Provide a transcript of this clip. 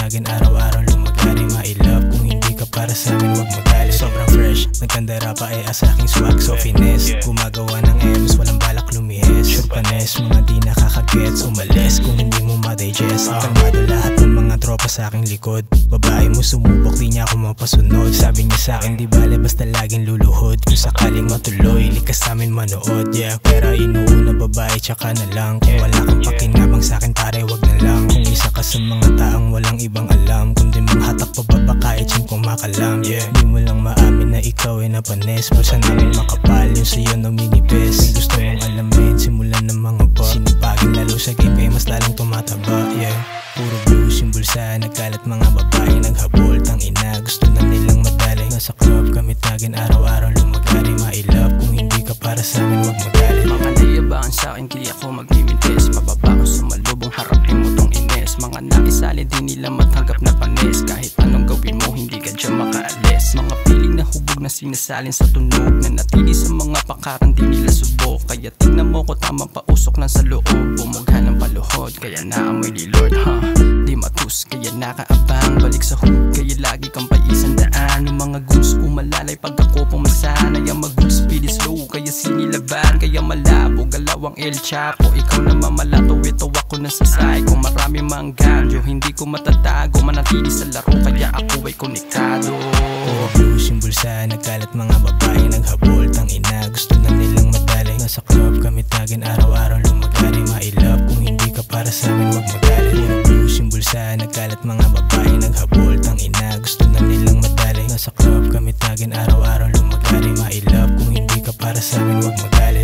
tagin, araw-araw lumagari, my love. Kung hindi ka para sa amin, wag magalit. Sobrang fresh, nagkandara pa sa aking swag, so finesse. Gumagawa ng M's, walang balak lumihis. Sure panes, mga di nakakagets, umalis kung hindi mo ma-digest. Kalmado lahat ng mga tropa sa aking likod. Babae mo sumubok, di niya ako mapasunod. Sabi niya sa akin, di bale basta laging luluhod. Kung sakaling matuloy, likas namin manood, yeah. Pero inuuna babae, tsaka na lang. Kung wala kang pakinabang sa akin, pare, wag na lang. Kung isa ka sa mga taong walang ibang alam, kundi manghatak pababa kahit siyang kumakalam, yeah. Di mo lang maamin na ikaw ay napanes. Pulsa namin makapal, yung sa'yo na minipes. May gusto mong alamin, simulan ng mga bar. Sinipagin lalo sa game, kaya mas lalong tumataba, yeah. Puro blues yung bulsa, nagkalat mga babae, naghabol, tang ina, gusto na nilang madali. Nasa club kami tagin, araw-araw lumagari, my love. Kung hindi ka para sa amin, wag magalit. Mga naiyabangan sa akin, di ako magmimintes. Mababa ko sa malubong, harapin mo tong ines. Mga nakisali, di nila matanggap na panis. Kahit anong gawin mo, hindi ka dyan makaalis. Mga piling na hubog na sinasalin sa tunog, na natili sa mga pakaran, di nila subok. Kaya tignan mo ko, tamang pausok lang sa loob. Bumugha ng paluhod, kaya naamoy ni Lord, di matus, kaya nakaabang. Balik sa hood, kaya lagi kang paisan daan. Yung mga goons umalalay pag ako pumasanay. Ang mag-good speed is slow, kaya sinilaban. Kaya malabo, galawang El Chapo. Ikaw na mamalato, ito ako nasasay. Kung marami mang ganjo, hindi ko matatago. Manatili sa laro, kaya ako ay konektado. Puro blues yung bulsa, nagkalat mga babae, naghabol, tang ina, gusto na nilang madali. Nasa club kami tagin, araw-araw lumagari, my love. Kung hindi ka para sa amin, wag magalit. Puro blues yung bulsa, nagkalat mga babae, naghabol, tang ina, gusto na nilang madali. Nasa club kami tagin, araw-araw lumagari, my love. Kung hindi ka para sa amin, wag magalit.